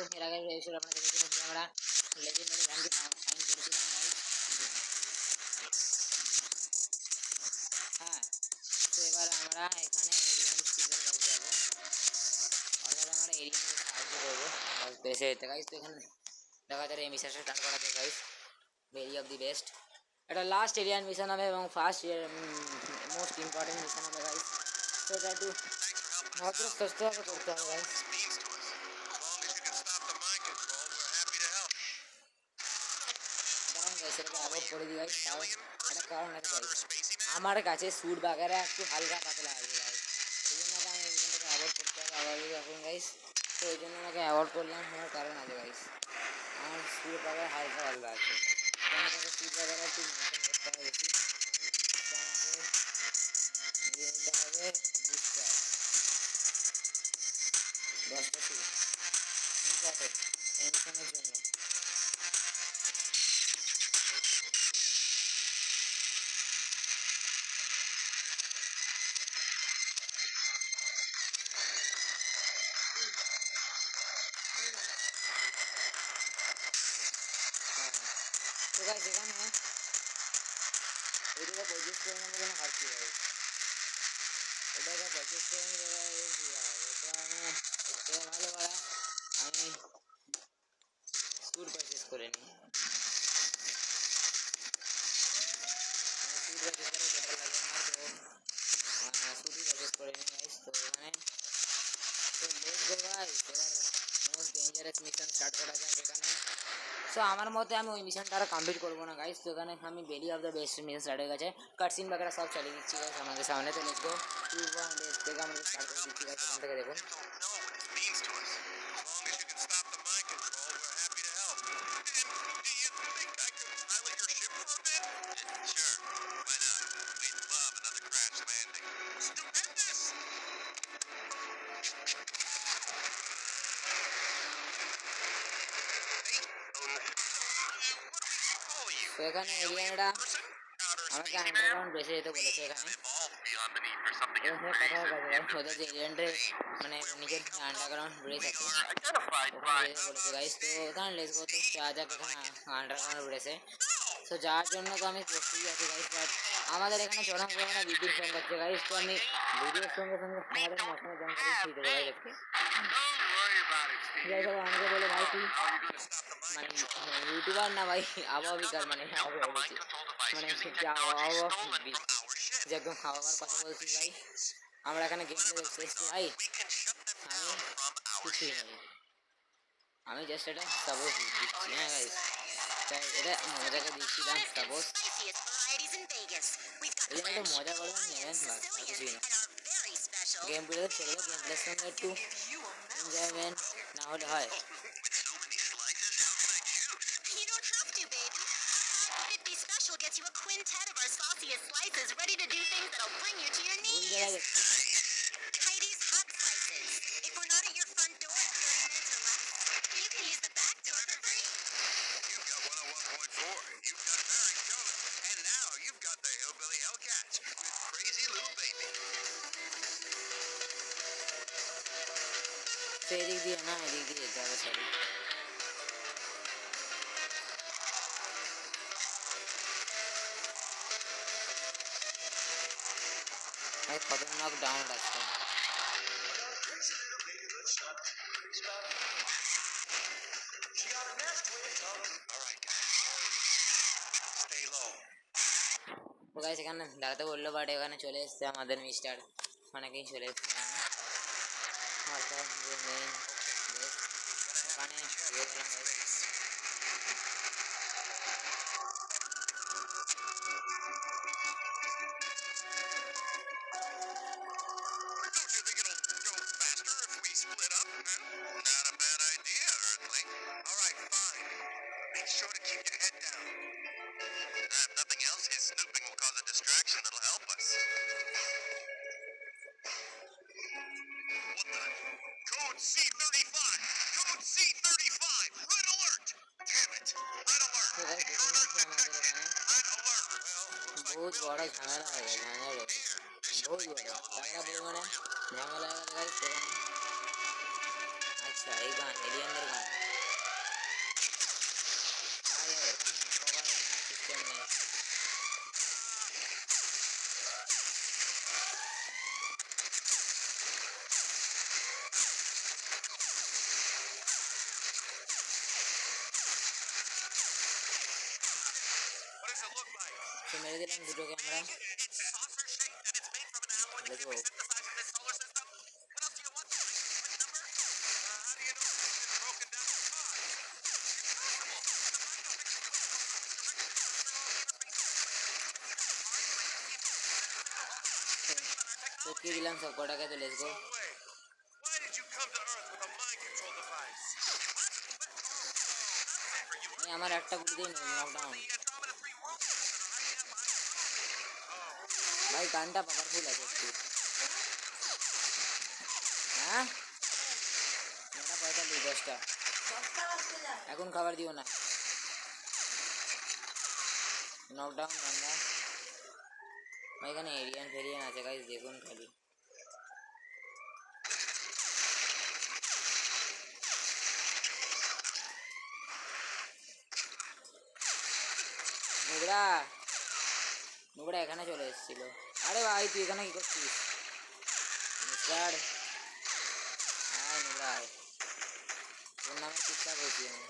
তো এর আগে এপিসোড আপনারা দেখেছিলেন যে আমরা লেজেন্ডারি ভ্যানকে ফাইন করেছিলাম গাইস। হ্যাঁ, তো এবার আমরা এখানে এলিয়ান স্কিপের কাছে যাবো, অর্থাৎ আমরা এলিয়ানকে সাহায্য করবো বেঁচে যেতে গাইস। তো এখানে দেখা যায় এই মিশনটা স্টার্ট করা যায় guys, very of the best. এটা লাস্ট এলিয়ান মিশন হবে এবং ফার্স্ট মোস্ট ইম্পর্টেন্ট মিশন হবে গাইস। তো এটা একটু ভদ্র সুস্থভাবে করতে হবে গাইস। দাঁড়ান গাইস, এটাকে অ্যাভয়েড করে দিই গাইস, কারণ একটা কারণ আছে গাইস, আমার কাছে স্যুট বাগেরা একটু হালকা পাতলা আছে গাইস, এই জন্য আমি এই মিশনটাকে অ্যাভয়েড করতে হবে আবার এখন গাইস। তো এই জন্য আমাকে অ্যাভয়েড করলাম, আমার কারণ আছে গাইস, আমার স্যুট বাগেরা হালকা পাতলা আছে, তো আমাকে স্যুট বাগেরা একটু মেনটেন করতে হবে বেশি। তো আমাকে নিয়ে নিতে হবে বুস্টার 10টা স্যুট, ইম্পর্টেন্ট এই মিশনের জন্য। তো গাইস এখানে এদিকে পঁচিশ করে নেবো কোনো হারছি গাইস, এটাকে 25 করে নিলে হবে, তো আমি এর থেকে ভালো করা আমি স্যুট পারচেস করে নিই, স্যুট পারচেস করে বেটার লাগে আমার, তো স্যুটই পারচেস করে নিই গাইস। তো এখানে তো লেটস গো গাইস, এবার মোস্ট ডেঞ্জারাস মিশন স্টার্ট করা যাক এখানে। সো আমার মতে আমি ওই মিশনটা আর কমপ্লিট করবো না গাইস, তো এখানে আমি বেলি of the best mission start হয়ে গেছে, কাটসিন বাগেরা সব চালিয়ে দিচ্ছি গাইস আমাদের সামনে। তো লেটস গো বেস্ট থেকে আমাদের স্টার্ট করে দিচ্ছি গাইস, এখান থেকে দেখুন। তো এখানে এলিয়ানরা আমাকে আন্ডারগ্রাউন্ড বেসে যেতে বলেছে এখানে, কথা বলতে ওদের যে এলিয়ানটা মানে নিজের আন্ডারগ্রাউন্ড বেস আছে ওখানে যেতে বলেছে গাইস। তো এখানে লেটস গো, তো যা যাক এখানে আন্ডারগ্রাউন্ড বেসে, তো যাওয়ার জন্য তো আমি প্রস্তুতি আছি গাইস, বাট আমাদের এখানে চরম পরিমাণে বিদ্যুৎ সংঘাচ্ছে গাইস, তো আমি ভিডিওর সঙ্গে সঙ্গে আমাদের মশানে জঙ্গলে ছিঁড়ে দেবো গাইস আজকে। যাই হোক আমাকে বলে ভাই তুই মানে ইউটিউবার না ভাই আবহাওয়াবিকার, মানে মানে যে একদম খাওয়াবার কথা বলছিস ভাই, আমরা এখানে গেম প্লে দেখতে এসেছি ভাই, আমি কিছুই নেই, আমি জাস্ট এটা সাপোজ দিচ্ছি। হ্যাঁ গাইস, তাই এটা মজাকে দিচ্ছিলাম সাপোজ, এই জন্য একটু মজা করবেন নেবেন বাস, আর কিছুই না। গেম প্লে চলবে, গেম প্লের সঙ্গে একটু এনজয়মেন্ট না হলে হয়। ভুল জায়গায় দেখছি। তো এদিক দিয়ে না, এদিক দিয়ে যেতে হবে, সরি। খতরনাক ডাউন রাস্তা, তো গাইস এখানে দাঁড়াতে বললো, বাট এখানে চলে এসছে আমাদের মিস্টার, অনেকেই চলে এসছে এখানে, অর্থাৎ যে মেইন ওখানে গিয়ে গেলাম গাইস। बहुत बड़ा झमेला है, झमेला बहुत बड़ा तगड़ा परिमाणे झमेला है गाइस। আচ্ছা এই গান এলিয়ানদের গান। ভাই এখানে কভার সিস্টেম নেই। তো মেরে দিলাম দুটোকে আমরা। দেখো চটকে দিলাম সব কটাকে, তো লেটস গো। আমার একটা গুলিতেই নকডাউন। ভাই গানটা পাওয়ারফুল আছে একটু। হ্যাঁ 9:45 10টা। এখন খাবার দিও না, নকডাউন গানটা। এখানে এরিয়ান ফেরিয়ান আছে গাইস, দেখুন খালি। নুবড়া নুবড়া এখানে চলে এসেছিল। আরে ভাই তুই এখানে কি করছিস মিস্টার? আয় নুবড়া আয়, তোর নামে চিৎকার করছি আমি।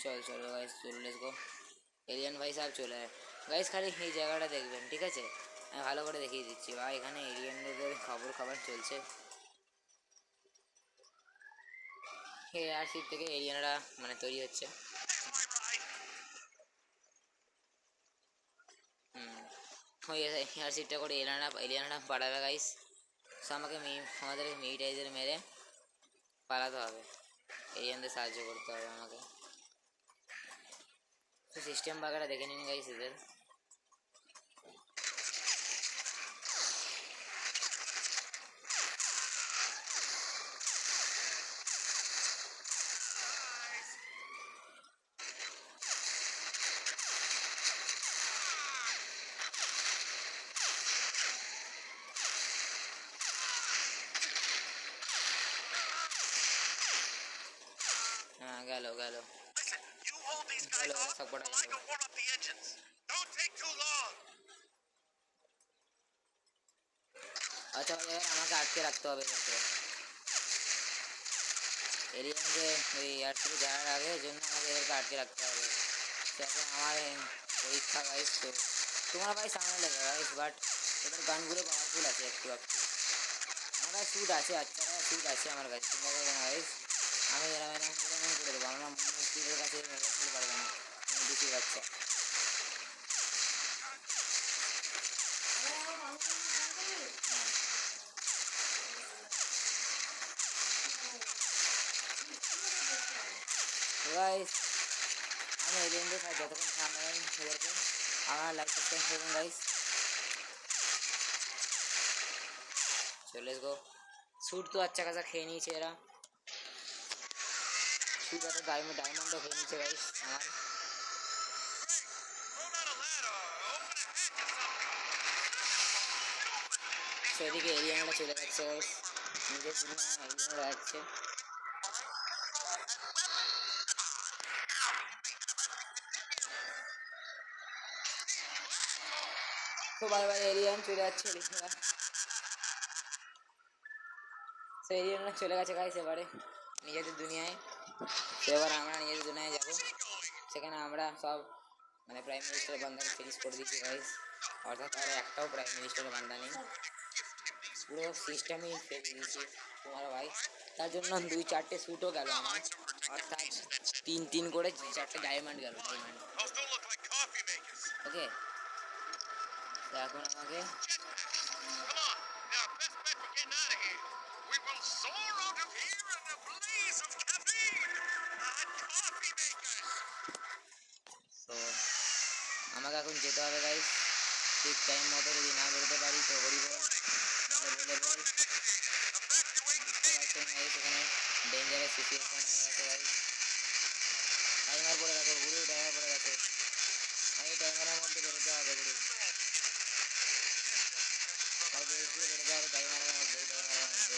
চল চলো গাইস, চলো লেটস গো। এলিয়ান ভাই সাহেব চলে আয় গাইস, খালি এই জায়গাটা দেখবেন ঠিক আছে? আমি ভালো করে দেখিয়ে দিচ্ছি ভাই, এখানে এলিয়ানদের খবর চলছে। এয়ারশিপ থেকে এলিয়ানরা মানে তৈরি হচ্ছে। ওই এয়ারশিপটা করে এলিয়ানরা পাঠাবে গাইস। সো আমাকে আমাদেরকে মিলিটাইজার মেরে পালাতে হবে, এলিয়ানদের সাহায্য করতে হবে আমাকে। তো সিস্টেম বাগেরা দেখে নিন গাইস এদের। হ্যাঁ গেল গেল গেল সব কটা গেল। আচ্ছা ভাই এবার আমাকে আটকে রাখতে হবে যাতে এরিয়ানকে ওই এয়ারশিপে যাওয়ার আগে, ওই জন্য আমাকে এদেরকে আটকে রাখতে হবে। তো এখন আমার পরীক্ষা গাইস, তো তোমরা ভাই সামনে লেগে গাইস, বাট এদের গানগুলো পাওয়ারফুল আছে একটু একটু। আমার স্যুট আছে, আচ্ছা স্যুট আছে আমার কাছে, তোমরা দেখো না গাইস। আমি এরম এরম করে দেবো, আমরা মুক্তিদের কাছে মেরে ফেলতে পারবো না, আমি বুঝতে পারছি। গাইস আমি এলিয়েনদের সাথে যতক্ষণ সামনে ওদেরকে আমার লাইক সাবস্ক্রাইব করুন গাইস। চল লেটস গো। স্যুট তো আচ্ছা খাসা খেয়ে নিয়েছে এরা, স্যুট একটা ডায়মন্ডও খেয়ে নিয়েছে গাইস আমার। সেদিকে এলিয়েনরা চলে যাচ্ছে গাইস, নিজের দুনিয়ায় এলিয়েনরা যাচ্ছে। তো বাই বাই এলিয়েন চলে যাচ্ছে, সেই এলিয়েনরা চলে গেছে গাইস এবারে নিজেদের দুনিয়ায়। তো এবার আমরা নিজেদের দুনিয়ায় যাব, সেখানে আমরা সব মানে প্রাইম মিনিস্টার বান্দাকে ফিনিশ করে দিচ্ছি গাইস। অর্থাৎ আর একটাও প্রাইম মিনিস্টারের বান্দা নেই, পুরো সিস্টেমই ফেলে দিয়েছি তোমার ভাই। তার জন্য 2-4টে স্যুটও গেল আমার, অর্থাৎ 3 করে 4টে ডায়মন্ড গেল, ডায়মন্ড। ওকে তো এখন আমাকে তো আমাকে এখন যেতে হবে গাইস ঠিক টাইম মতো। যদি না বেরোতে পারি তো হরি বল, বলে বল। এখানে ডেঞ্জারাস সিচুয়েশন হয়ে গেছে গাইস, টাইমার পড়ে গেছে, গুরু টাইমার পড়ে গেছে, আমি টাইমারের মধ্যে বেরোতে হবে গুরু। বেশ দিয়ে বেড়ে যাবে তাই মারার মধ্যেই তাই মারার মধ্যে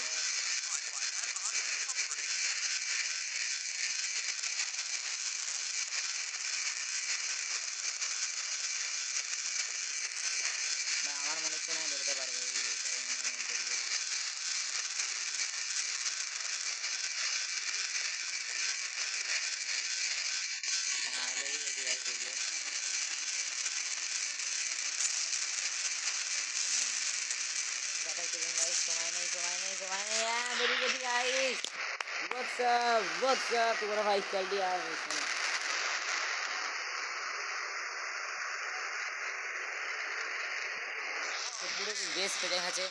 বা আমার মনে হচ্ছে না বেরোতে পারবে এই টাইমের মধ্যে দিয়ে। হ্যাঁ বেরিয়ে গেছি গাইস বেরিয়ে যাতায়াত করুন গাইস সময় নেই সময় নেই সময় নেই হ্যাঁ বেরিয়ে গেছি গাইস व्हाट्सअप तुम्हारा भाई चल दिया इसमें তো পুরো বেশ ফেটে গেছে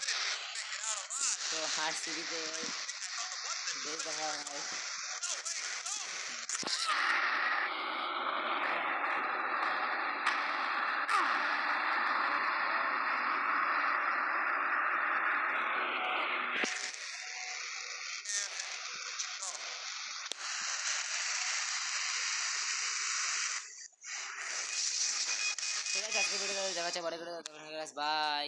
তো হার্ট সিটিতে বেশ দেখা হয় ঠিক আছে আজকে ভিডিও দেখা যাচ্ছে পরে করে বাই